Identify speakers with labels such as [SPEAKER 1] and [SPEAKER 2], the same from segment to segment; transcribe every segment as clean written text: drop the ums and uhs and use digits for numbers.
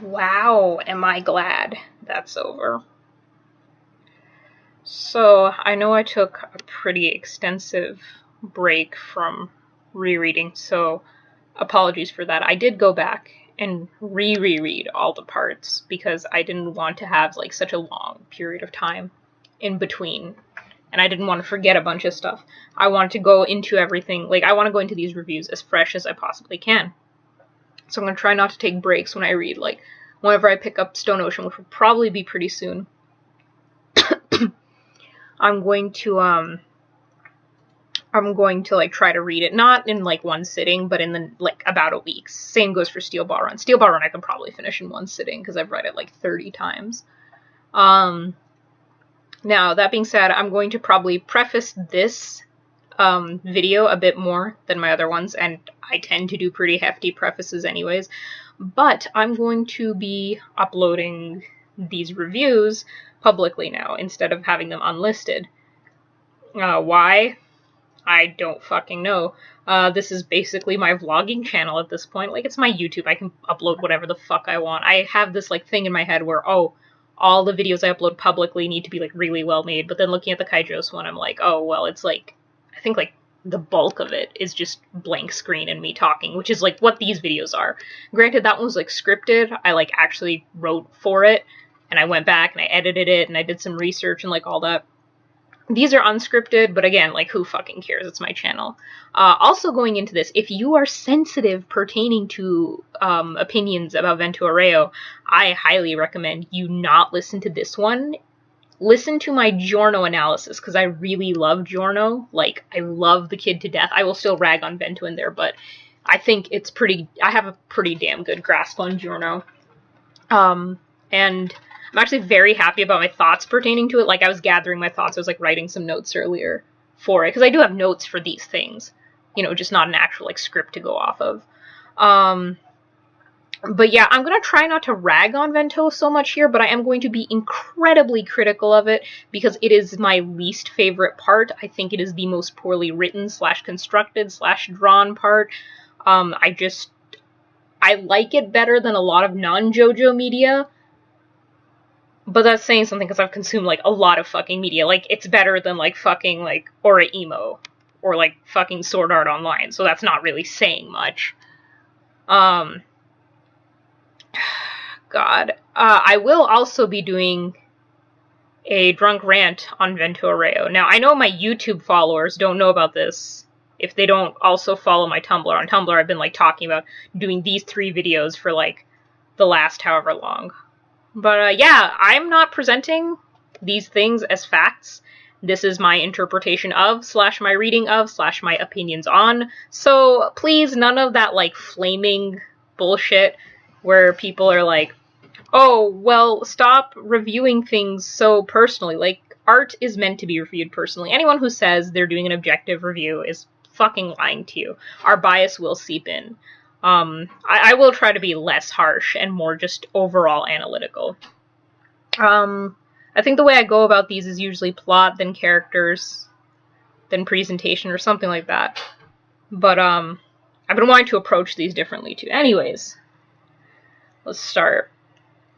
[SPEAKER 1] Wow, am I glad that's over. So, I know I took a pretty extensive break from rereading, so apologies for that. I did go back and reread all the parts because I didn't want to have like such a long period of time in between, and I didn't want to forget a bunch of stuff. I wanted to go into everything, like I want to go into these reviews as fresh as I possibly can. So I'm going to try not to take breaks when I read, like whenever I pick up Stone Ocean, which will probably be pretty soon. I'm going to like try to read it, not in like one sitting, but in the like about a week. Same goes for Steel Ball Run. Steel Ball Run I can probably finish in one sitting because I've read it like 30 times. Now that being said, I'm going to probably preface this video a bit more than my other ones, and I tend to do pretty hefty prefaces anyways, but I'm going to be uploading these reviews publicly now instead of having them unlisted. Why? I don't fucking know. This is basically my vlogging channel at this point. Like, it's my YouTube. I can upload whatever the fuck I want. I have this, like, thing in my head where, oh, all the videos I upload publicly need to be, like, really well made. But then looking at the Kaijos one, I'm like, oh, well, it's, like, I think, like, the bulk of it is just blank screen and me talking, which is, like, what these videos are. Granted, that one was, like, scripted. I, like, actually wrote for it, and I went back and I edited it, and I did some research and, like, all that. These are unscripted, but again, like, who fucking cares? It's my channel. Also going into this, if you are sensitive pertaining to opinions about Vento Aureo, I highly recommend you not listen to this one. Listen to my Giorno analysis, because I really love Giorno. Like, I love the kid to death. I will still rag on Vento in there, but I think it's pretty... I have a pretty damn good grasp on Giorno. And I'm actually very happy about my thoughts pertaining to it. Like, I was gathering my thoughts. I was, like, writing some notes earlier for it. Because I do have notes for these things. You know, just not an actual, like, script to go off of. But yeah, I'm going to try not to rag on Vento so much here, but I am going to be incredibly critical of it, because it is my least favorite part. I think it is the most poorly written / constructed / drawn part. I like it better than a lot of non-JoJo media. But that's saying something, because I've consumed, like, a lot of fucking media. Like, it's better than, like, fucking, like, Oraimo. Or, like, fucking Sword Art Online. So that's not really saying much. God. I will also be doing a drunk rant on Vento Aureo. Now, I know my YouTube followers don't know about this if they don't also follow my Tumblr. On Tumblr, I've been, like, talking about doing these 3 videos for, like, the last however long. But, yeah, I'm not presenting these things as facts. This is my interpretation of, / my reading of, / my opinions on. So, please, none of that, like, flaming bullshit where people are like, oh, well, stop reviewing things so personally. Like, art is meant to be reviewed personally. Anyone who says they're doing an objective review is fucking lying to you. Our bias will seep in. I will try to be less harsh and more just overall analytical. I think the way I go about these is usually plot, then characters, then presentation, or something like that. But, I've been wanting to approach these differently, too. Anyways, let's start.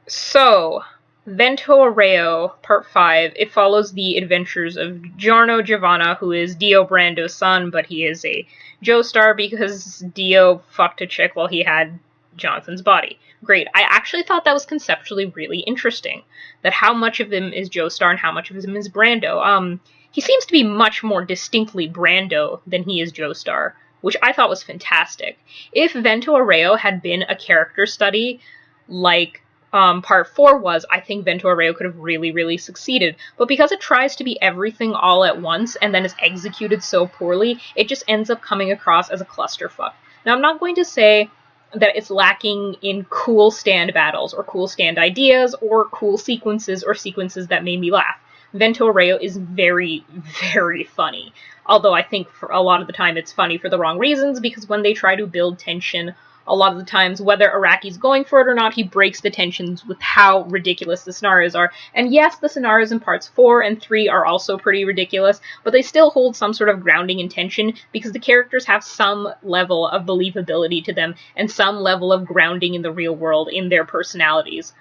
[SPEAKER 1] So, Vento Aureo, Part 5, it follows the adventures of Giorno Giovanna, who is Dio Brando's son, but he is a Joestar because Dio fucked a chick while he had Jonathan's body. Great. I actually thought that was conceptually really interesting, that how much of him is Joestar and how much of him is Brando. He seems to be much more distinctly Brando than he is Joestar, which I thought was fantastic. If Vento Aureo had been a character study like Part 4 was, I think Vento Aureo could have really, really succeeded. But because it tries to be everything all at once and then is executed so poorly, it just ends up coming across as a clusterfuck. Now, I'm not going to say that it's lacking in cool stand battles or cool stand ideas or cool sequences or sequences that made me laugh. Vento Aureo is very, very funny. Although I think for a lot of the time it's funny for the wrong reasons, because when they try to build tension a lot of the times, whether Araki's going for it or not, he breaks the tensions with how ridiculous the scenarios are. And yes, the scenarios in parts 4 and 3 are also pretty ridiculous, but they still hold some sort of grounding intention because the characters have some level of believability to them and some level of grounding in the real world in their personalities.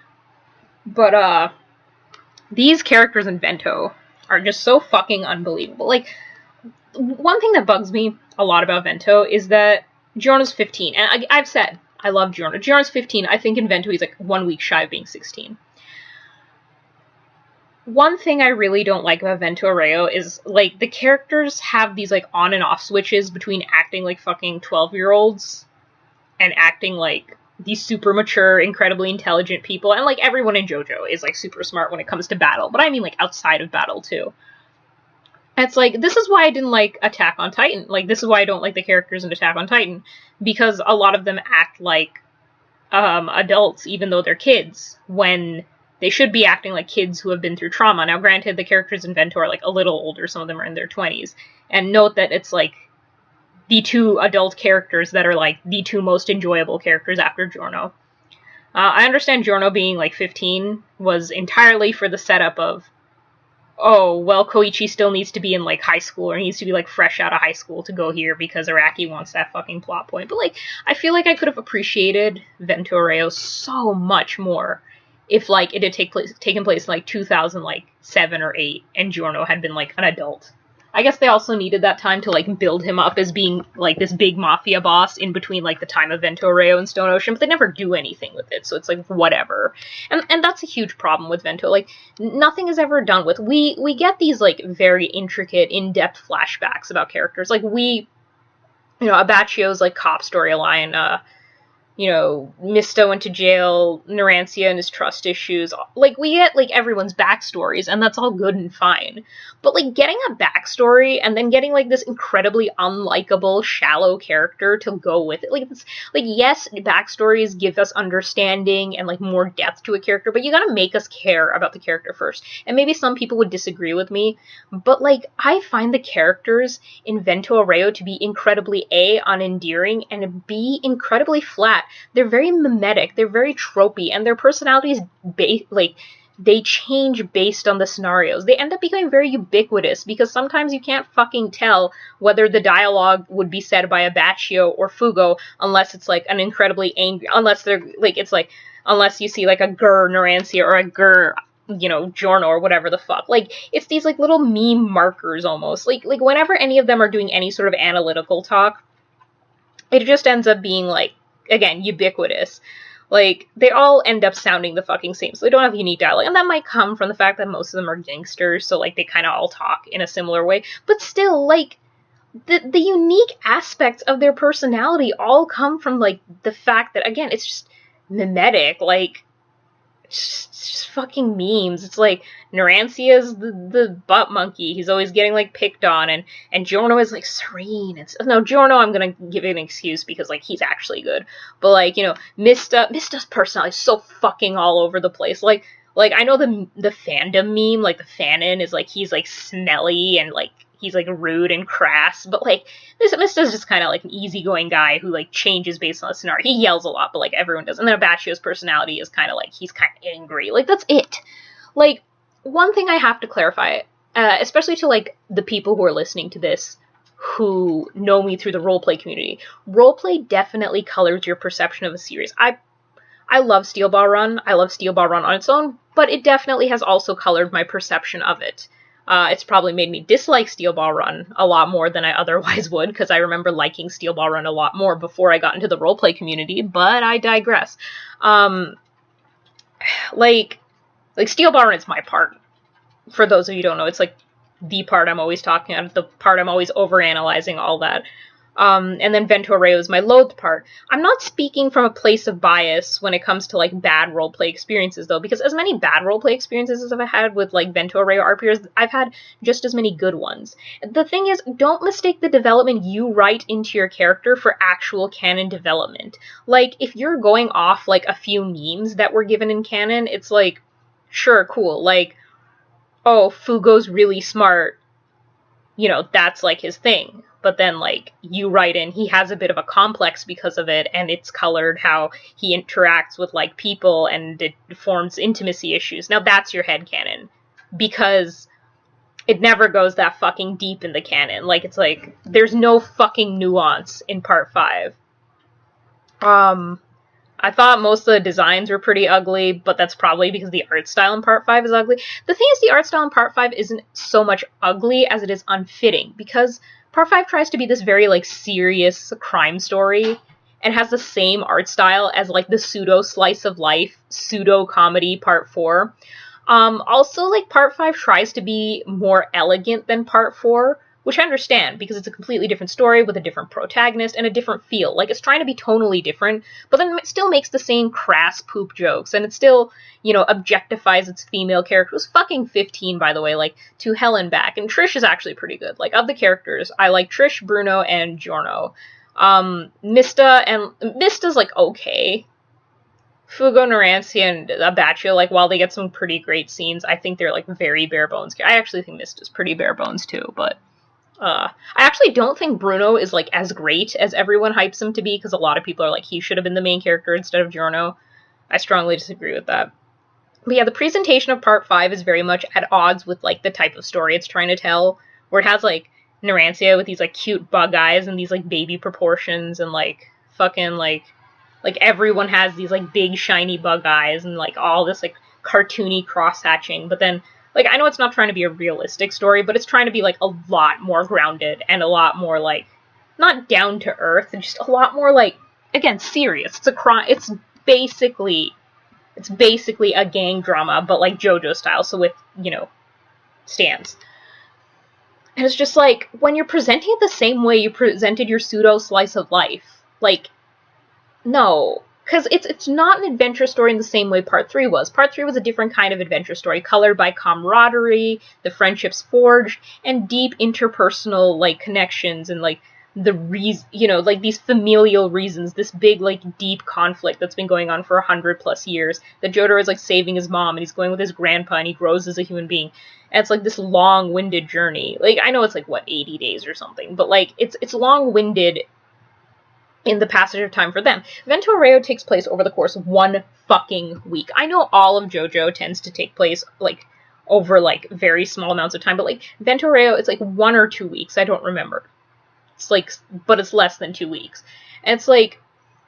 [SPEAKER 1] But, these characters in Vento are just so fucking unbelievable. Like, one thing that bugs me a lot about Vento is that Giorno's 15, and I've said, I love Giorno. Giorno's 15, I think in Vento he's like 1 week shy of being 16. One thing I really don't like about Vento Aureo is, like, the characters have these, like, on and off switches between acting like fucking 12-year-olds and acting like these super mature, incredibly intelligent people, and, like, everyone in JoJo is, like, super smart when it comes to battle, but I mean, like, outside of battle, too. And it's like, this is why I didn't like Attack on Titan. Like, this is why I don't like the characters in Attack on Titan, because a lot of them act like, adults, even though they're kids, when they should be acting like kids who have been through trauma. Now, granted, the characters in Vento are, like, a little older, some of them are in their 20s, and note that it's, like, the 2 adult characters that are, like, the 2 most enjoyable characters after Giorno. I understand Giorno being, like, 15 was entirely for the setup of, oh, well, Koichi still needs to be in, like, high school, or he needs to be, like, fresh out of high school to go here because Araki wants that fucking plot point. But, like, I feel like I could have appreciated Vento Aureo so much more if, like, it had taken place in, like, 2007 or 8, and Giorno had been, like, an adult. I guess they also needed that time to, like, build him up as being, like, this big mafia boss in between, like, the time of Vento Aureo and Stone Ocean, but they never do anything with it, so it's, like, whatever. And that's a huge problem with Vento. Like, nothing is ever done with. We get these, like, very intricate, in-depth flashbacks about characters. Like, Abacchio's, like, cop storyline, Misto went to jail, Narantia and his trust issues. Like, we get, like, everyone's backstories, and that's all good and fine. But, like, getting a backstory and then getting, like, this incredibly unlikable, shallow character to go with it. Like, yes, backstories give us understanding and, like, more depth to a character, but you gotta make us care about the character first. And maybe some people would disagree with me, but, like, I find the characters in Vento Aureo to be incredibly A, unendearing, and B, incredibly flat. They're very mimetic, they're very tropey, and their personalities, they change based on the scenarios. They end up becoming very ubiquitous, because sometimes you can't fucking tell whether the dialogue would be said by Abacchio or Fugo, unless it's, like, an incredibly angry, unless you see, like, a Gur Narantia or a Gur, Giorno or whatever the fuck. Like, it's these, like, little meme markers, almost. Like, whenever any of them are doing any sort of analytical talk, it just ends up being, like, again, ubiquitous. Like, they all end up sounding the fucking same, so they don't have unique dialogue. And that might come from the fact that most of them are gangsters, so, like, they kind of all talk in a similar way. But still, like, the unique aspects of their personality all come from, like, the fact that, again, it's just mimetic. Like, just fucking memes. It's like, Narantia's the butt monkey. He's always getting, like, picked on, and Giorno is, like, serene. No, Giorno I'm gonna give an excuse because, like, he's actually good. But, like, Mista's personality is so fucking all over the place. Like, I know the fandom meme, like, the fanon is, like, he's, like, smelly and, like, he's, like, rude and crass, but, like, Mista's just kind of, like, an easygoing guy who, like, changes based on the scenario. He yells a lot, but, like, everyone does. And then Abacchio's personality is kind of, like, he's kind of angry. Like, that's it. Like, one thing I have to clarify, especially to, like, the people who are listening to this who know me through the roleplay community, roleplay definitely colors your perception of a series. I love Steel Ball Run. I love Steel Ball Run on its own, but it definitely has also colored my perception of it. It's probably made me dislike Steel Ball Run a lot more than I otherwise would, because I remember liking Steel Ball Run a lot more before I got into the roleplay community, but I digress. Like, Steel Ball Run is my part. For those of you who don't know, it's, like, the part I'm always talking about, the part I'm always overanalyzing, all that. And then Vento Aureo is my loathed part. I'm not speaking from a place of bias when it comes to, like, bad roleplay experiences, though, because as many bad roleplay experiences as I've had with, like, Vento Aureo RPers, I've had just as many good ones. The thing is, don't mistake the development you write into your character for actual canon development. Like, if you're going off, like, a few memes that were given in canon, it's like, sure, cool, like, oh, Fugo's really smart, that's, like, his thing. but then, like, you write in he has a bit of a complex because of it, and it's colored how he interacts with, like, people, and it forms intimacy issues. Now that's your headcanon, because it never goes that fucking deep in the canon. Like, it's like, there's no fucking nuance in part 5. I thought most of the designs were pretty ugly, but that's probably because the art style in part 5 is ugly. The thing is, the art style in part 5 isn't so much ugly as it is unfitting, because part 5 tries to be this very, like, serious crime story, and has the same art style as, like, the pseudo slice of life, pseudo comedy part 4. Also, like, part 5 tries to be more elegant than part 4, which I understand, because it's a completely different story with a different protagonist and a different feel. Like, it's trying to be tonally different, but then it still makes the same crass poop jokes, and it still, you know, objectifies its female character, who's fucking 15, by the way, like, to hell and back. And Trish is actually pretty good. Like, of the characters, I like Trish, Bruno, and Giorno. Mista's, like, okay. Fugo, Naranci, and Abaccio, like, while they get some pretty great scenes, I think they're, like, very bare bones. I actually think Mista's pretty bare bones, too, but I actually don't think Bruno is, like, as great as everyone hypes him to be, because a lot of people are like, he should have been the main character instead of Giorno. I strongly disagree with that. But yeah, the presentation of part 5 is very much at odds with, like, the type of story it's trying to tell, where it has, like, Narancia with these, like, cute bug eyes and these, like, baby proportions, and, like, fucking, like, everyone has these, like, big, shiny bug eyes, and, like, all this, like, cartoony cross-hatching, but then, like, I know it's not trying to be a realistic story, but it's trying to be, like, a lot more grounded, and a lot more, like, not down to earth, just a lot more, like, again, serious. It's a crime, it's basically a gang drama, but, like, JoJo style, so with, you know, stands. And it's just, like, when you're presenting it the same way you presented your pseudo slice of life, like, no. Because it's not an adventure story in the same way Part 3 was. Part 3 was a different kind of adventure story, colored by camaraderie, the friendships forged, and deep interpersonal, like, connections, and, like, the you know, like, these familial reasons, this big, like, deep conflict that's been going on for 100+ years, that Jotaro is, like, saving his mom, and he's going with his grandpa, and he grows as a human being, and it's, like, this long-winded journey. Like, I know it's, like, what, 80 days or something, but, like, it's long-winded in the passage of time for them. Vento Aureo takes place over the course of 1 fucking week. I know all of JoJo tends to take place, like, over, like, very small amounts of time, but, like, Vento Aureo, it's, like, 1 or 2 weeks, I don't remember. It's, like, but it's less than 2 weeks. And it's, like,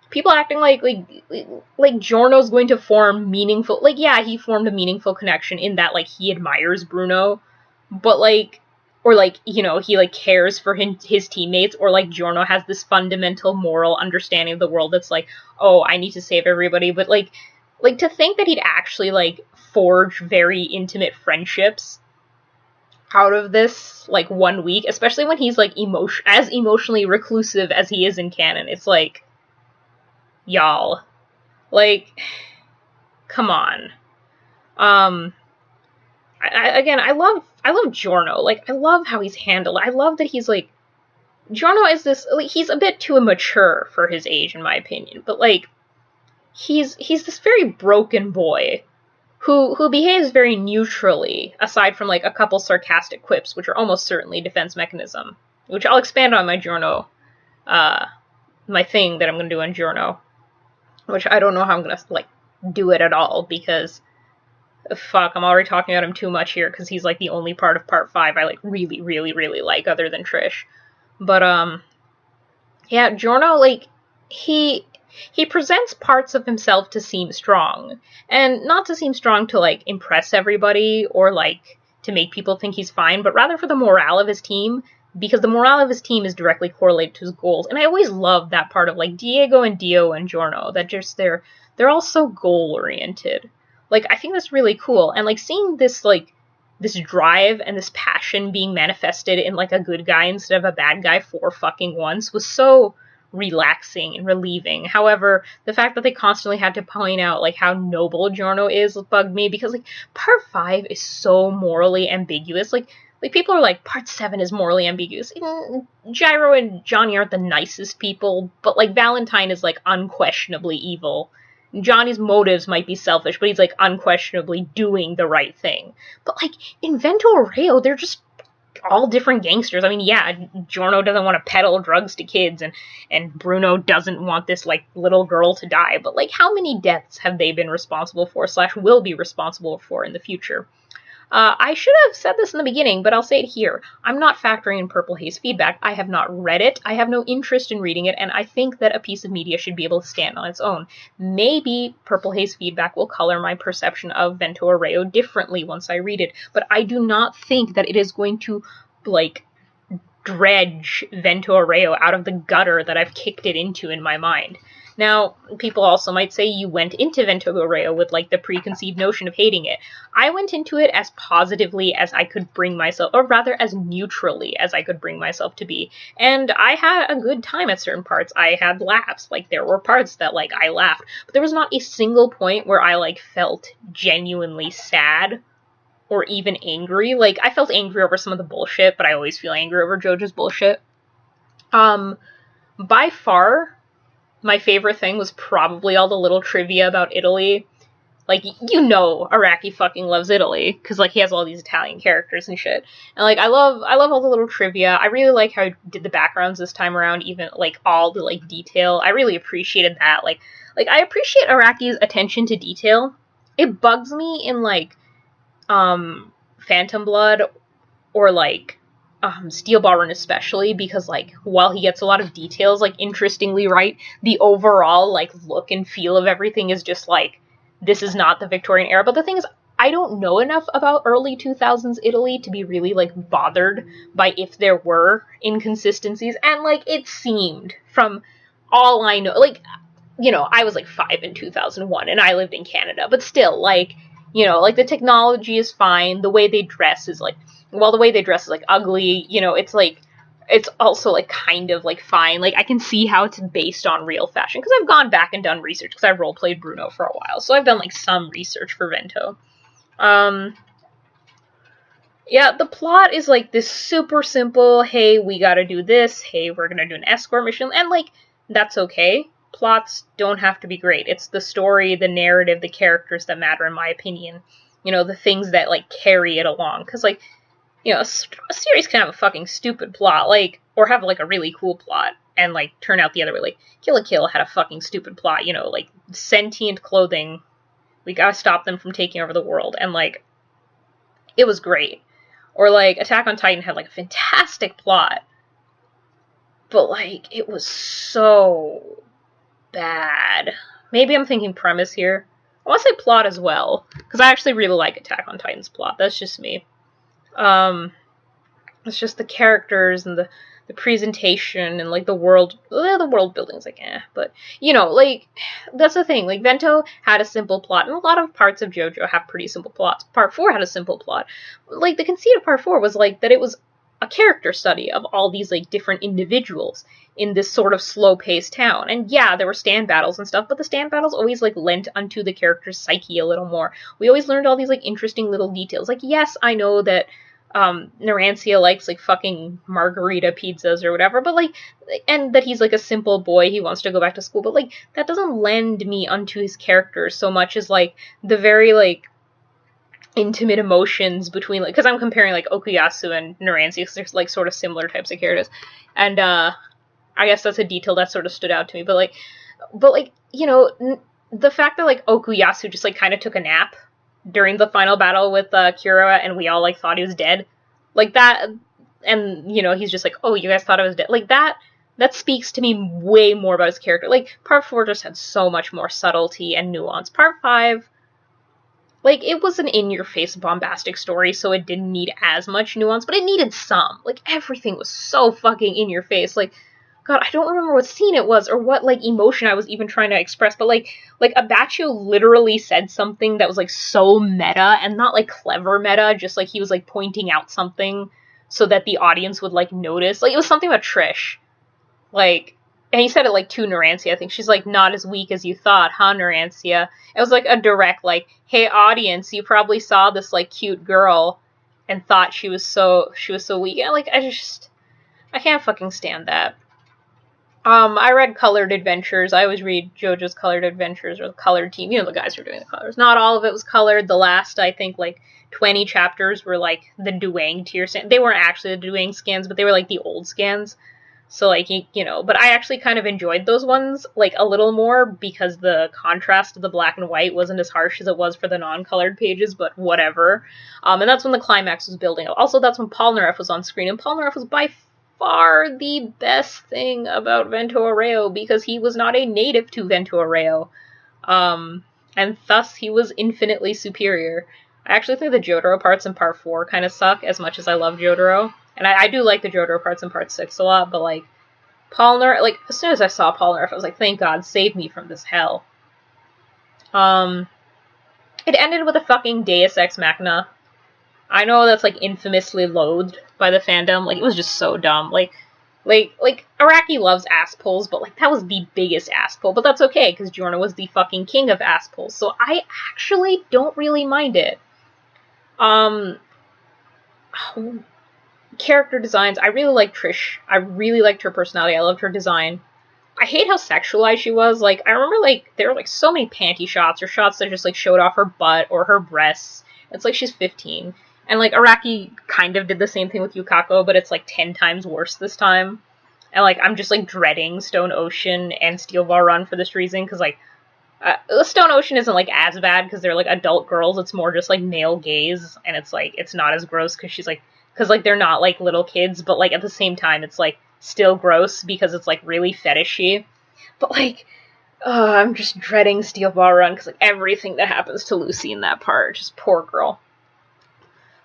[SPEAKER 1] people acting like Giorno's going to form meaningful, like, yeah, he formed a meaningful connection in that, like, he admires Bruno, but, like, or, like, you know, he, like, cares for his teammates, or, like, Giorno has this fundamental moral understanding of the world that's like, oh, I need to save everybody, but, like, to think that he'd actually, like, forge very intimate friendships out of this, like, 1 week, especially when he's, like, as emotionally reclusive as he is in canon, it's like, y'all, like, come on. I love Giorno. Like, I love how he's handled. I love that he's, like, Giorno is this, like, he's a bit too immature for his age, in my opinion, but, like, he's this very broken boy who behaves very neutrally, aside from, like, a couple sarcastic quips, which are almost certainly defense mechanism, which I'll expand on my Giorno, my thing that I'm gonna do on Giorno, which I don't know how I'm gonna, like, do it at all, because fuck, I'm already talking about him too much here, because he's, like, the only part of part 5 I, like, really, really, really like, other than Trish. But, yeah, Giorno, like, he presents parts of himself to seem strong, and not to seem strong to, like, impress everybody, or, like, to make people think he's fine, but rather for the morale of his team, because the morale of his team is directly correlated to his goals, and I always love that part of, like, Diego and Dio and Giorno, that just, they're all so goal-oriented. Like, I think that's really cool, and, like, seeing this, like, this drive and this passion being manifested in, like, a good guy instead of a bad guy for fucking once was so relaxing and relieving. However, the fact that they constantly had to point out, like, how noble Giorno is bugged me, because, like, part 5 is so morally ambiguous. Like, people are like, part 7 is morally ambiguous. Gyro and Johnny aren't the nicest people, but, like, Valentine is, like, unquestionably evil. Johnny's motives might be selfish, but he's, like, unquestionably doing the right thing. But, like, in Vento Aureo, they're just all different gangsters. I mean, yeah, Giorno doesn't want to peddle drugs to kids, and Bruno doesn't want this, like, little girl to die, but, like, how many deaths have they been responsible for, / will be responsible for in the future? I should have said this in the beginning, but I'll say it here. I'm not factoring in Purple Haze feedback. I have not read it. I have no interest in reading it, and I think that a piece of media should be able to stand on its own. Maybe Purple Haze feedback will color my perception of Vento Aureo differently once I read it, but I do not think that it is going to, like, dredge Vento Aureo out of the gutter that I've kicked it into in my mind. Now, people also might say you went into Vento Aureo with, like, the preconceived notion of hating it. I went into it as positively as I could bring myself, or rather as neutrally as I could bring myself to be. And I had a good time at certain parts. I had laughs. Like, there were parts that, like, I laughed. But there was not a single point where I, like, felt genuinely sad or even angry. Like, I felt angry over some of the bullshit, but I always feel angry over JoJo's bullshit. By far, my favorite thing was probably all the little trivia about Italy. Like, you know Araki fucking loves Italy, because, like, he has all these Italian characters and shit. And, like, I love all the little trivia. I really like how he did the backgrounds this time around, even, like, all the, like, detail. I really appreciated that. Like, I appreciate Araki's attention to detail. It bugs me in, like, Phantom Blood, or, like, Steel Ball Run especially, because, like, while he gets a lot of details, like, interestingly right, the overall, like, look and feel of everything is just, like, this is not the Victorian era. But the thing is, I don't know enough about early 2000s Italy to be really, like, bothered by if there were inconsistencies, and, like, it seemed, from all I know, like, you know, I was, like, 5 in 2001, and I lived in Canada, but still, like, you know, like, the technology is fine, the way they dress is, like, while the way they dress is, like, ugly, you know, it's, like, it's also, like, kind of, like, fine. Like, I can see how it's based on real fashion, because I've gone back and done research, because I roleplayed Bruno for a while, so I've done, like, some research for Vento. Yeah, the plot is, like, this super simple, hey, we gotta do this, hey, we're gonna do an escort mission, and, like, that's okay. Plots don't have to be great. It's the story, the narrative, the characters that matter, in my opinion. You know, the things that, like, carry it along, because, like, you know, a series can have a fucking stupid plot, like, or have, like, a really cool plot, and, like, turn out the other way. Like, Kill la Kill had a fucking stupid plot, you know, like, sentient clothing, we gotta stop them from taking over the world, and, like, it was great. Or, like, Attack on Titan had, like, a fantastic plot, but, like, it was so bad. Maybe I'm thinking premise here. I want to say plot as well, because I actually really like Attack on Titan's plot. That's just me. It's just the characters and the presentation and, like, the world building's, like, but, you know, like, that's the thing, like, Vento had a simple plot, and a lot of parts of JoJo have pretty simple plots. Part 4 had a simple plot. Like, the conceit of Part 4 was, like, that it was a character study of all these, like, different individuals in this sort of slow-paced town. And yeah, there were stand battles and stuff, but the stand battles always, like, lent unto the character's psyche a little more. We always learned all these, like, interesting little details. Like, yes, I know that Narancia likes, like, fucking margarita pizzas or whatever, but, like, and that he's, like, a simple boy, he wants to go back to school, but, like, that doesn't lend me unto his character so much as, like, the very, like, intimate emotions between, like, because I'm comparing, like, Okuyasu and Narancia, because they're, like, sort of similar types of characters, and, I guess that's a detail that sort of stood out to me, but, like, you know, the fact that, like, Okuyasu just, like, kind of took a nap during the final battle with, Kira, and we all, like, thought he was dead, like, that, and, you know, he's just like, oh, you guys thought I was dead, like, that speaks to me way more about his character. Like, Part 4 just had so much more subtlety and nuance. Part 5, like, it was an in-your-face bombastic story, so it didn't need as much nuance, but it needed some. Like, everything was so fucking in-your-face. Like, God, I don't remember what scene it was, or what, like, emotion I was even trying to express, but, like, Abacho literally said something that was, like, so meta, and not, like, clever meta, just, like, he was, like, pointing out something so that the audience would, like, notice. Like, it was something about Trish. Like, and he said it, like, to Narancia, I think. She's, like, not as weak as you thought, huh, Narancia? It was, like, a direct, like, hey, audience, you probably saw this, like, cute girl and thought she was so weak. And, like, I can't fucking stand that. I read Colored Adventures. I always read JoJo's Colored Adventures or the Colored Team. You know, the guys who are doing the colors. Not all of it was colored. The last, I think, like 20 chapters were like the Duang tier scans. They weren't actually the Duang scans, but they were like the old scans. So like you know, but I actually kind of enjoyed those ones like a little more because the contrast of the black and white wasn't as harsh as it was for the non-colored pages. But whatever. And that's when the climax was building up. Also, that's when Polnareff was on screen, and Polnareff was by far the best thing about Vento Aureo because he was not a native to Vento Aureo, and thus he was infinitely superior. I actually think the Jotaro parts in part 4 kind of suck as much as I love Jotaro. And I do like the Jotaro parts in part 6 a lot, but like, Polnareff, like, as soon as I saw Polnareff, I was like, thank God, save me from this hell. It ended with a fucking Deus Ex Machina. I know that's, like, infamously loathed by the fandom. Like, it was just so dumb. Like, Araki loves ass pulls, but, like, that was the biggest ass pull. But that's okay, because Giorno was the fucking king of ass pulls. So I actually don't really mind it. Character designs. I really like Trish. I really liked her personality. I loved her design. I hate how sexualized she was. Like, I remember, like, there were, like, so many panty shots, or shots that just, like, showed off her butt or her breasts. It's like she's 15. And, like, Araki kind of did the same thing with Yukako, but it's, like, 10 times worse this time. And, like, I'm just, like, dreading Stone Ocean and Steel Ball Run for this reason, because, like, Stone Ocean isn't, like, as bad, because they're, like, adult girls. It's more just, like, male gaze, and it's, like, it's not as gross, because she's, like, because, like, they're not, like, little kids, but, like, at the same time, it's, like, still gross, because it's, like, really fetishy. But, like, I'm just dreading Steel Ball Run, because, like, everything that happens to Lucy in that part, just poor girl.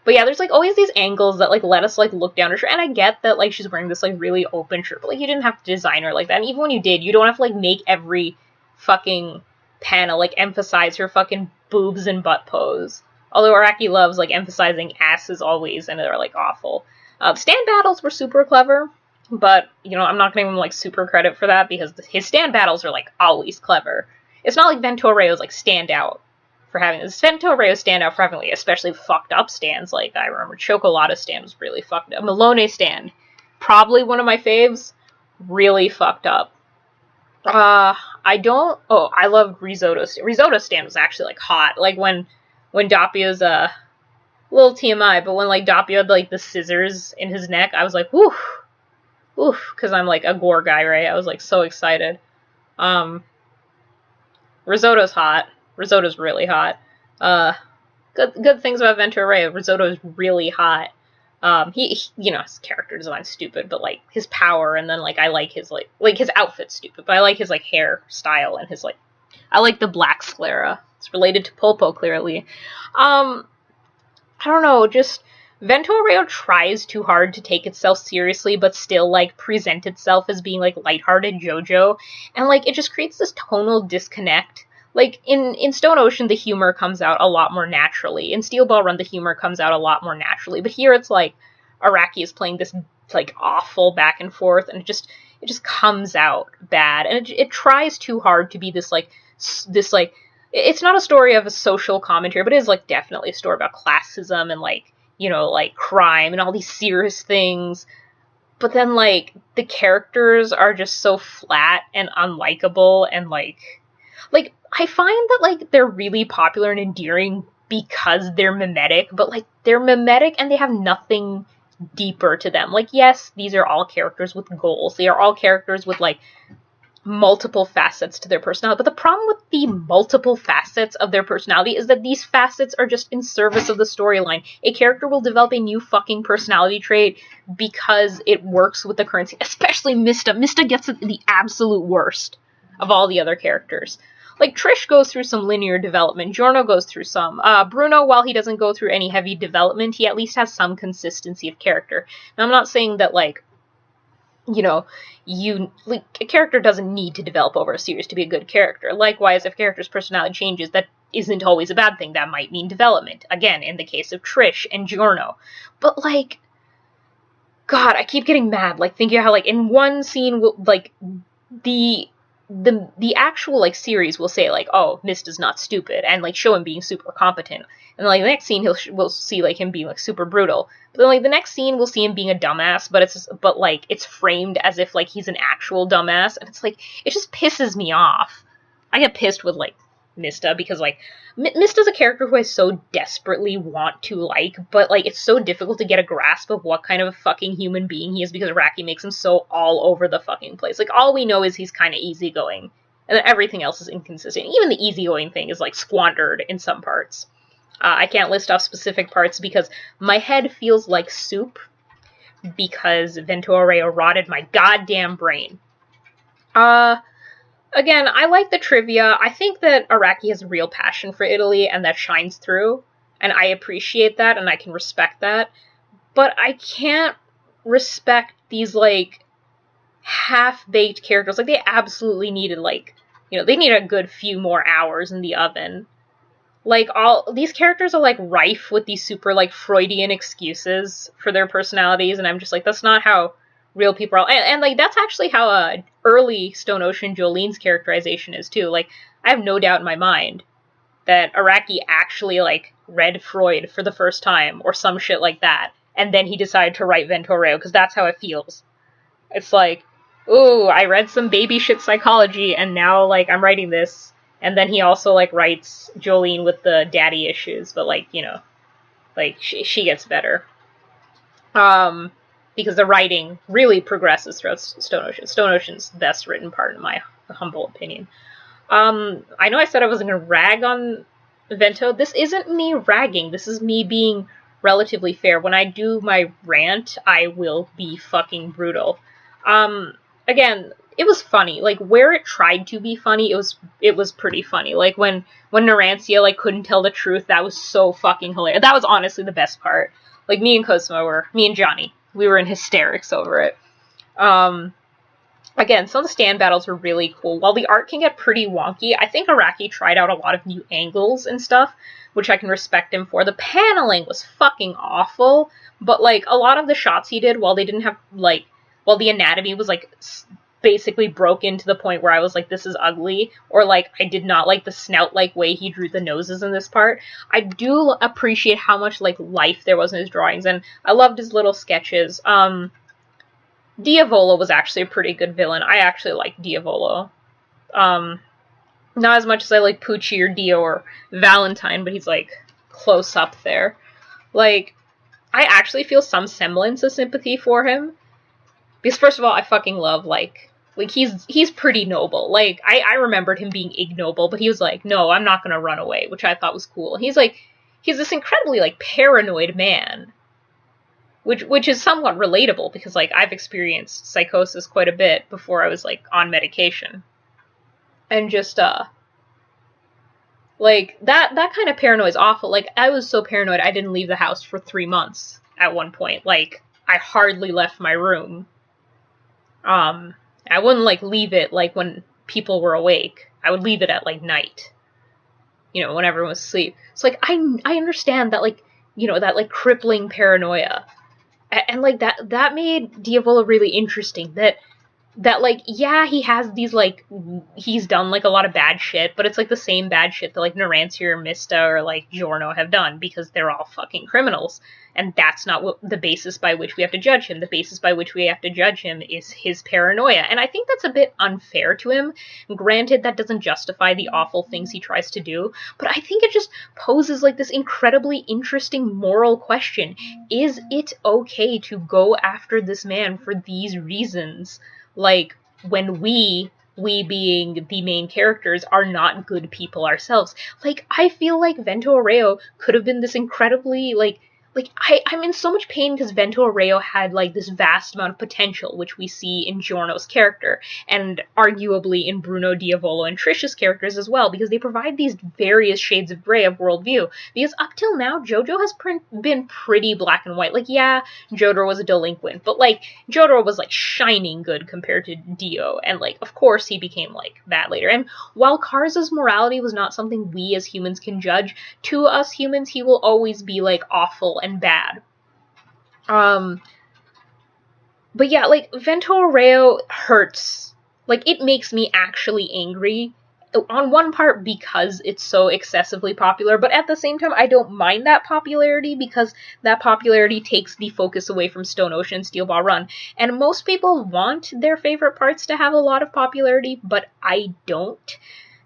[SPEAKER 1] But yeah, there's, like, always these angles that, like, let us, like, look down her shirt, and I get that, like, she's wearing this, like, really open shirt, but, like, you didn't have to design her like that, and even when you did, you don't have to, like, make every fucking panel, like, emphasize her fucking boobs and butt pose. Although Araki loves, like, emphasizing asses always, and they're, like, awful. The stand battles were super clever, but, you know, I'm not gonna give him, like, super credit for that, because his stand battles are, like, always clever. It's not like Vento Aureo's, like, stand out for having this. Vento Aureo stand out for having, like, especially fucked up stands. Like, I remember Chocolata's stand was really fucked up. Malone stand, probably one of my faves, really fucked up. I loved Risotto's. Risotto's stand was actually, like, hot. Like, when Doppio's, little TMI, but when, like, Doppio had, like, the scissors in his neck, I was like, woof, because I'm, like, a gore guy, right? I was, like, so excited. Risotto's hot. Risotto's really hot. Good things about Vento Aureo. Risotto's really hot. He, you know, his character design's stupid, but, like, his power, and then, like, I like his, like, his outfit's stupid, but I like his, like, hairstyle and his, like, I like the black sclera. It's related to Pulpo, clearly. I don't know, just, Vento Aureo tries too hard to take itself seriously, but still, like, present itself as being, like, lighthearted JoJo, and, like, it just creates this tonal disconnect. Like, in Stone Ocean, the humor comes out a lot more naturally. In Steel Ball Run, the humor comes out a lot more naturally. But here it's like, Araki is playing this, like, awful back and forth, and it just comes out bad. And it tries too hard to be this, like, it's not a story of a social commentary, but it is, like, definitely a story about classism and, like, you know, like, crime and all these serious things. But then, like, the characters are just so flat and unlikable, and, like, I find that, like, they're really popular and endearing because they're mimetic, but, like, they're mimetic and they have nothing deeper to them. Like, yes, these are all characters with goals. They are all characters with, like, multiple facets to their personality. But the problem with the multiple facets of their personality is that these facets are just in service of the storyline. A character will develop a new fucking personality trait because it works with the current scene, especially Mista. Mista gets the absolute worst of all the other characters. Like, Trish goes through some linear development. Giorno goes through some. Bruno, while he doesn't go through any heavy development, he at least has some consistency of character. Now, I'm not saying that, like, you know, a character doesn't need to develop over a series to be a good character. Likewise, if a character's personality changes, that isn't always a bad thing. That might mean development. Again, in the case of Trish and Giorno. But, like, God, I keep getting mad, like, thinking how, like, in one scene, like, the the actual, like, series will say, like, oh, Mista's not stupid, and, like, show him being super competent. And then, like, the next scene we'll see, like, him being, like, super brutal. But then, like, the next scene we'll see him being a dumbass, but like, it's framed as if, like, he's an actual dumbass, and it's like, it just pisses me off. I get pissed with, like, Mista, because, like, Mista's a character who I so desperately want to like, but, like, it's so difficult to get a grasp of what kind of a fucking human being he is, because Araki makes him so all over the fucking place. Like, all we know is he's kind of easygoing, and then everything else is inconsistent. Even the easygoing thing is, like, squandered in some parts. I can't list off specific parts because my head feels like soup, because Vento Aureo rotted my goddamn brain. Again, I like the trivia. I think that Araki has a real passion for Italy, and that shines through, and I appreciate that, and I can respect that. But I can't respect these, like, half-baked characters. Like, they absolutely needed, like, you know, they need a good few more hours in the oven. Like, all these characters are, like, rife with these super, like, Freudian excuses for their personalities, and I'm just like, that's not how real people are. And like, that's actually how early Stone Ocean Jolene's characterization is, too. Like, I have no doubt in my mind that Araki actually, like, read Freud for the first time, or some shit like that, and then he decided to write Vento Aureo, because that's how it feels. It's like, ooh, I read some baby shit psychology, and now, like, I'm writing this. And then he also, like, writes Jolene with the daddy issues, but, like, you know, like, she gets better. Because the writing really progresses throughout Stone Ocean. Stone Ocean's the best written part, in my humble opinion. I know I said I wasn't going to rag on Vento. This isn't me ragging. This is me being relatively fair. When I do my rant, I will be fucking brutal. Again, it was funny. Like, where it tried to be funny, it was pretty funny. Like, when Narancia, like, couldn't tell the truth, that was so fucking hilarious. That was honestly the best part. Like, me and Johnny, we were in hysterics over it. Again, some of the stand battles were really cool. While the art can get pretty wonky, I think Araki tried out a lot of new angles and stuff, which I can respect him for. The paneling was fucking awful, but, like, a lot of the shots he did, while they didn't have, like, while the anatomy was, like, basically broken to the point where I was like, this is ugly, or, like, I did not like the snout-like way he drew the noses in this part. I do appreciate how much, like, life there was in his drawings, and I loved his little sketches. Diavolo was actually a pretty good villain. I actually like Diavolo. Not as much as I like Pucci or Dio or Valentine, but he's, like, close up there. Like, I actually feel some semblance of sympathy for him. Because, first of all, I fucking love, like, he's pretty noble. Like, I remembered him being ignoble, but he was like, no, I'm not gonna run away, which I thought was cool. He's this incredibly, like, paranoid man. Which is somewhat relatable, because, like, I've experienced psychosis quite a bit before I was, like, on medication. And just, like, that kind of paranoia is awful. Like, I was so paranoid I didn't leave the house for 3 months at one point. Like, I hardly left my room. I wouldn't, like, leave it, like, when people were awake. I would leave it at, like, night. You know, when everyone was asleep. So, like, I understand that, like, you know, that, like, crippling paranoia. And like, that made Diavolo really interesting. That, like, yeah, he has these, like, he's done, like, a lot of bad shit, but it's, like, the same bad shit that, like, Narancia or Mista or, like, Giorno have done, because they're all fucking criminals. And that's not the basis by which we have to judge him. The basis by which we have to judge him is his paranoia. And I think that's a bit unfair to him. Granted, that doesn't justify the awful things he tries to do, but I think it just poses, like, this incredibly interesting moral question. Is it okay to go after this man for these reasons? Like, when we being the main characters, are not good people ourselves. Like, I feel like Vento Aureo could have been this incredibly, like, I'm in so much pain because Vento Aureo had, like, this vast amount of potential, which we see in Giorno's character, and arguably in Bruno, Diavolo, and Trish's characters as well, because they provide these various shades of gray of worldview. Because up till now, JoJo has been pretty black and white. Like, yeah, Jotaro was a delinquent, but, like, Jotaro was, like, shining good compared to Dio, and, like, of course he became, like, bad later. And while Karza's morality was not something we as humans can judge, to us humans, he will always be, like, awful and bad. But yeah, like, Vento Aureo hurts Like, it makes me actually angry. On one part, because it's so excessively popular, but at the same time, I don't mind that popularity, because that popularity takes the focus away from Stone Ocean and Steel Ball Run. And most people want their favorite parts to have a lot of popularity, but I don't.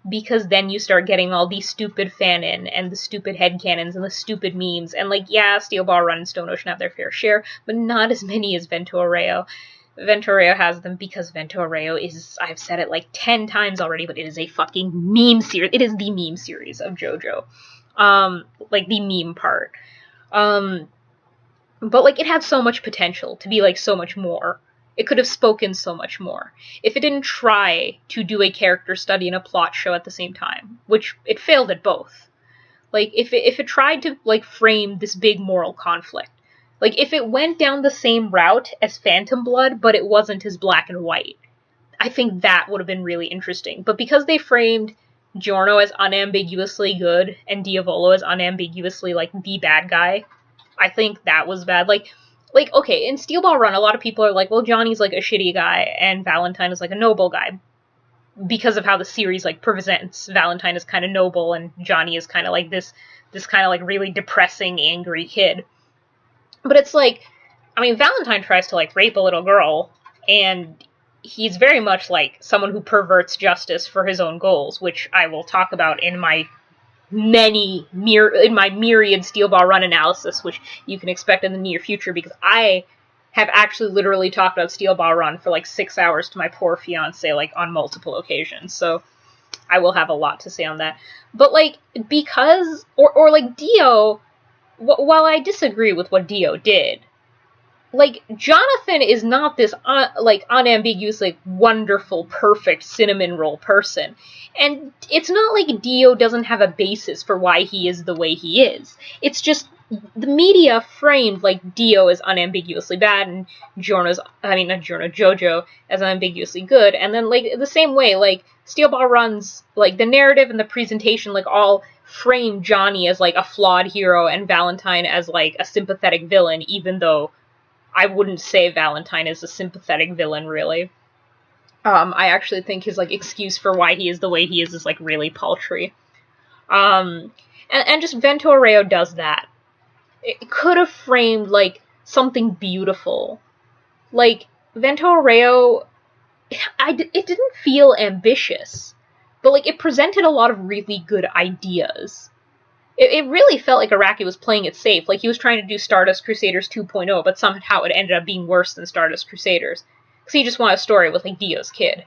[SPEAKER 1] Because then you start getting all these stupid fan-in, and the stupid headcanons, and the stupid memes, and like, yeah, Steel Ball Run and Stone Ocean have their fair share, but not as many as Vento Aureo. Vento Aureo has them because Vento Aureo is, I've said it like 10 times already, but it is a fucking meme series. It is the meme series of JoJo. Like, the meme part. But, like, it had so much potential to be, like, so much more. It could have spoken so much more. If it didn't try to do a character study and a plot show at the same time, which it failed at both. Like, if it tried to, like, frame this big moral conflict, like, if it went down the same route as Phantom Blood, but it wasn't as black and white, I think that would have been really interesting. But because they framed Giorno as unambiguously good, and Diavolo as unambiguously, like, the bad guy, I think that was bad. Like, okay, in Steel Ball Run, a lot of people are like, well, Johnny's, like, a shitty guy, and Valentine is, like, a noble guy. Because of how the series, like, presents Valentine is kind of noble, and Johnny is kind of, like, this kind of, like, really depressing, angry kid. But it's like, I mean, Valentine tries to, like, rape a little girl, and he's very much, like, someone who perverts justice for his own goals, which I will talk about in my myriad Steel Ball Run analysis, which you can expect in the near future, because I have actually literally talked about Steel Ball Run for, like, 6 hours to my poor fiancé, like, on multiple occasions, so I will have a lot to say on that. But, like, because, or like, Dio, while I disagree with what Dio did, like, Jonathan is not this, like, unambiguous, like, wonderful, perfect cinnamon roll person. And it's not like Dio doesn't have a basis for why he is the way he is. It's just, the media framed, like, Dio as unambiguously bad, and JoJo as unambiguously good. And then, like, the same way, like, Steel Ball Run's, like, the narrative and the presentation, like, all frame Johnny as, like, a flawed hero, and Valentine as, like, a sympathetic villain, even though I wouldn't say Valentine is a sympathetic villain, really. I actually think his, like, excuse for why he is the way he is, like, really paltry. And just Vento Aureo does that. It could have framed, like, something beautiful. Like, Vento Aureo, it didn't feel ambitious, but, like, it presented a lot of really good ideas. It really felt like Araki was playing it safe, like he was trying to do Stardust Crusaders 2.0, but somehow it ended up being worse than Stardust Crusaders. Because he just wanted a story with, like, Dio's kid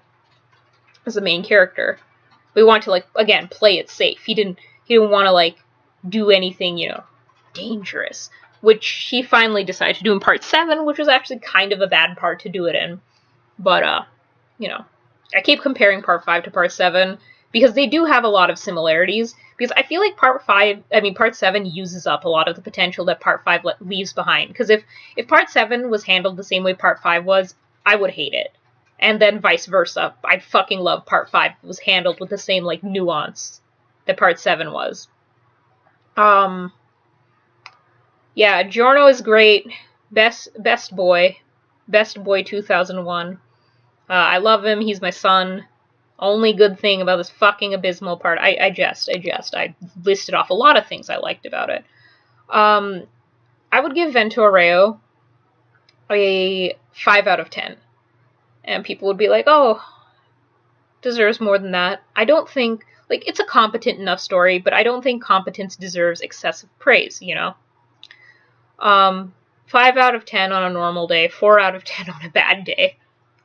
[SPEAKER 1] as the main character. But he wanted to, like, again, play it safe. He didn't want to, like, do anything, you know, dangerous. Which he finally decided to do in Part 7, which was actually kind of a bad part to do it in. But, you know, I keep comparing Part 5 to Part 7, because they do have a lot of similarities, because I feel like Part 7 uses up a lot of the potential that Part 5 leaves behind, because if Part 7 was handled the same way Part 5 was, I would hate it. And then vice versa. I'd fucking love Part 5 if it was handled with the same, like, nuance that Part 7 was. Yeah, Giorno is great. Best boy. Best boy 2001. I love him, he's my son. Only good thing about this fucking abysmal part. I jest. I listed off a lot of things I liked about it. I would give Vento Aureo a 5 out of 10. And people would be like, oh, deserves more than that. I don't think, like, it's a competent enough story, but I don't think competence deserves excessive praise, you know? 5 out of 10 on a normal day, 4 out of 10 on a bad day.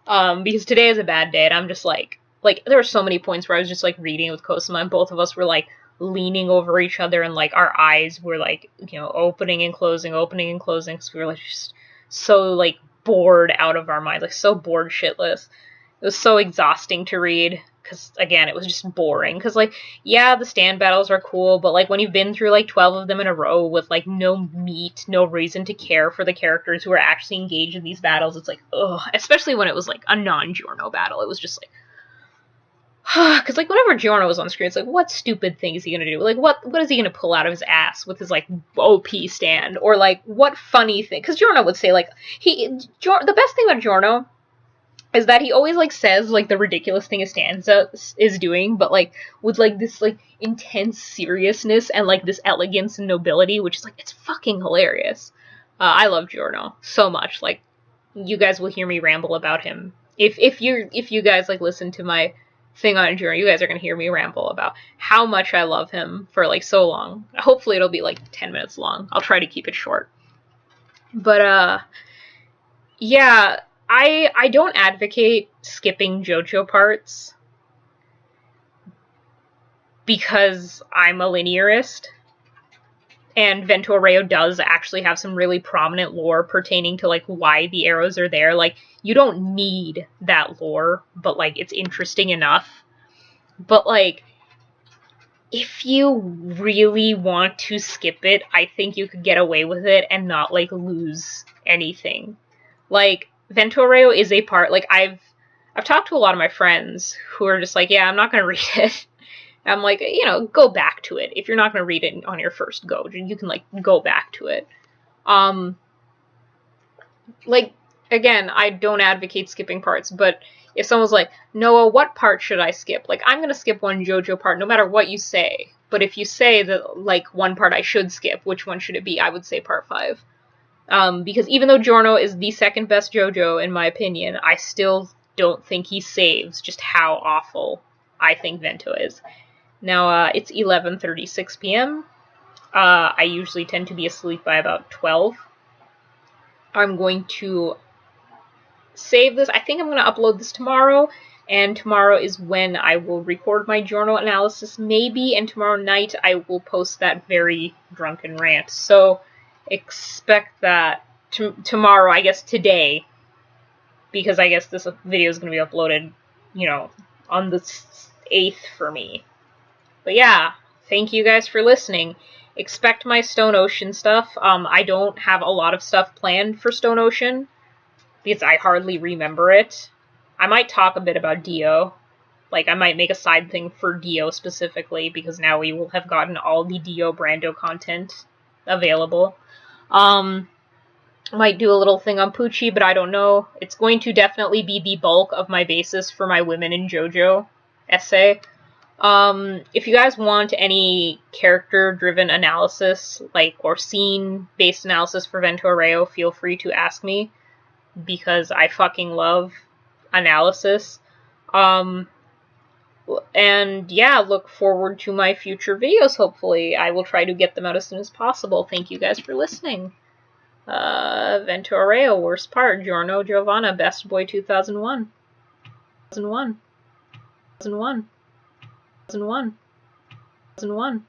[SPEAKER 1] Because today is a bad day, and I'm just like, there were so many points where I was just, like, reading with Cosima, and both of us were, like, leaning over each other, and, like, our eyes were, like, you know, opening and closing, because we were, like, just so, like, bored out of our minds, like, so bored shitless. It was so exhausting to read, because, again, it was just boring, because, like, yeah, the stand battles are cool, but, like, when you've been through, like, 12 of them in a row with, like, no meat, no reason to care for the characters who are actually engaged in these battles, it's like, ugh, especially when it was, like, a non-Giorno battle, it was just, like, because, like, whenever Giorno was on screen, it's like, what stupid thing is he gonna do? Like, what is he gonna pull out of his ass with his, like, OP stand? Or, like, what funny thing? Because Giorno would say, like, the best thing about Giorno is that he always like says like the ridiculous thing Stanza is doing, but like with like this like intense seriousness and like this elegance and nobility, which is like, it's fucking hilarious. I love Giorno so much. Like, you guys will hear me ramble about him. If you guys like listen to my thing on Giorno, you guys are gonna hear me ramble about how much I love him for like so long. Hopefully it'll be like 10 minutes long. I'll try to keep it short. But yeah, I don't advocate skipping JoJo parts because I'm a linearist, and Vento Aureo does actually have some really prominent lore pertaining to like why the arrows are there. Like, you don't need that lore, but like it's interesting enough. But like, if you really want to skip it, I think you could get away with it and not like lose anything. Like, Vento Aureo is a part, like I've talked to a lot of my friends who are just like, yeah, I'm not gonna read it. I'm like, you know, go back to it. If you're not gonna read it on your first go, you can like go back to it. Like, again, I don't advocate skipping parts, but if someone's like, Noah, what part should I skip? Like, I'm gonna skip one JoJo part no matter what you say. But if you say that, like, one part I should skip, which one should it be? I would say part 5. Because even though Giorno is the second best JoJo, in my opinion, I still don't think he saves just how awful I think Vento is. Now, it's 11:36 p.m. I usually tend to be asleep by about 12. I'm going to save this. I think I'm going to upload this tomorrow, and tomorrow is when I will record my journal analysis, maybe, and tomorrow night I will post that very drunken rant. So expect that tomorrow, I guess today, because I guess this video is going to be uploaded, you know, on the 8th for me. But yeah, thank you guys for listening. Expect my Stone Ocean stuff. I don't have a lot of stuff planned for Stone Ocean, because I hardly remember it. I might talk a bit about Dio. Like, I might make a side thing for Dio specifically, because now we will have gotten all the Dio Brando content available. Might do a little thing on Pucci, but I don't know. It's going to definitely be the bulk of my basis for my Women in JoJo essay. If you guys want any character-driven analysis, like, or scene-based analysis for Vento Aureo, feel free to ask me, because I fucking love analysis. And yeah, look forward to my future videos, hopefully. I will try to get them out as soon as possible. Thank you guys for listening. Vento Aureo, worst part, Giorno Giovanna, Best Boy 2001. 2001. 2001. 2001. 2001.